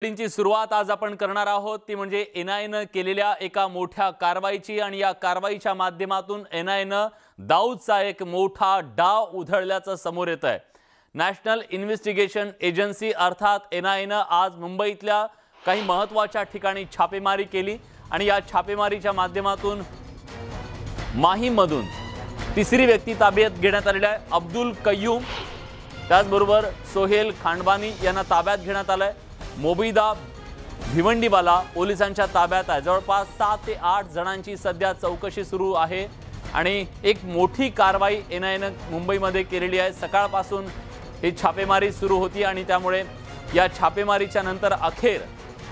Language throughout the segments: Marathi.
ची सुरुवात आज आपण करणार आहोत ती म्हणजे एनआयएनं केलेल्या एका मोठ्या कारवाईची आणि या कारवाईच्या माध्यमातून एनआयएनं दाऊदचा एक मोठा डाव उधळल्याचं समोर येतंय। नॅशनल इन्व्हेस्टिगेशन एजन्सी अर्थात एनआयएनं आज मुंबईतल्या काही महत्त्वाच्या ठिकाणी छापेमारी केली आणि या छापेमारीच्या माध्यमातून माहीमधून तिसरी व्यक्ती ताब्यात घेण्यात आलेली आहे। अब्दुल कय्यूम त्याचबरोबर सोहेल खांडबानी यांना ताब्यात घेण्यात आलंय। मोबिदा भिवंडीवाला पोलिसांच्या ताब्यात आहे। जवळपास 7 ते 8 जणांची सध्या चौकशी सुरू आहे आणि एक मोठी कारवाई एनआयएनं मुंबईमध्ये केलेली आहे। सकाळपासून ही छापेमारी सुरू होती आणि त्यामुळे या छापेमारीच्या नंतर अखेर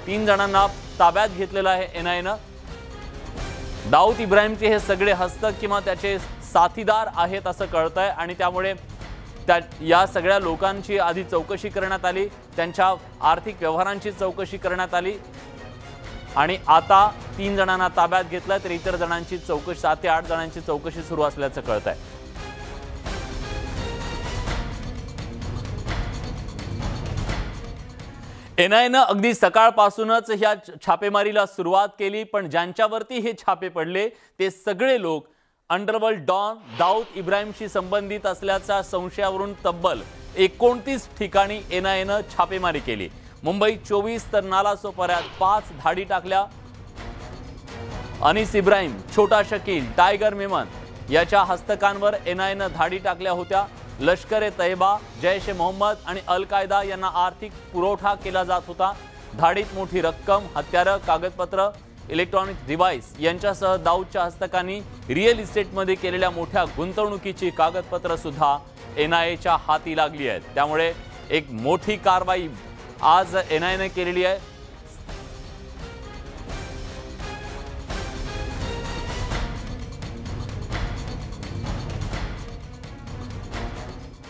3 जणांना ताब्यात घेतलेलं आहे एनआयएनं। दाऊद इब्राहिमचे हे सगळे हस्तक किंवा त्याचे साथीदार आहेत असं कळतंय आणि त्यामुळे या सगळ्या लोकांची आधी चौकशी करण्यात आली, त्यांच्या आर्थिक व्यवहारांची चौकशी करण्यात आली आणि आता 3 जणांना ताब्यात घेतलं तर इतर जणांची चौकशी 7 ते 8 जणांची चौकशी सुरू असल्याचं कळतंय। एनआयएनं अगदी सकाळपासूनच ह्या छापेमारीला सुरुवात केली, पण ज्यांच्यावरती हे छापे पडले ते सगळे लोक अंडरवर्ल्ड डॉन दाऊद इब्राहिमशी संबंधित असल्याच्या संशयावरून तब्बल 29 ठिकाणी एनआयएनं छापेमारी केली। मुंबईत 24 तर नालासोपाऱ्यात 5 धाडी टाकल्या। अनीस इब्राहिम, छोटा शकील, टायगर मेमन याच्या हस्तकांवर एनआयएनं धाडी टाकल्या होत्या। लष्कर-ए-तैयबा, जैश-ए-मोहम्मद आणि अल-कायदा यांना आर्थिक पुरवठा केला जात होता। धाडीत मोठी रक्कम, हत्यारं, कागदपत्र, इलेक्ट्रॉनिक डिव्हाइस यांच्यासह दाऊदच्या हस्तकांनी रिअल इस्टेटमध्ये केलेल्या मोठ्या गुंतवणुकीची कागदपत्र सुद्धा एनआयएच्या हाती लागली आहेत। त्यामुळे एक मोठी कारवाई आज एनआयएनं केलेली आहे।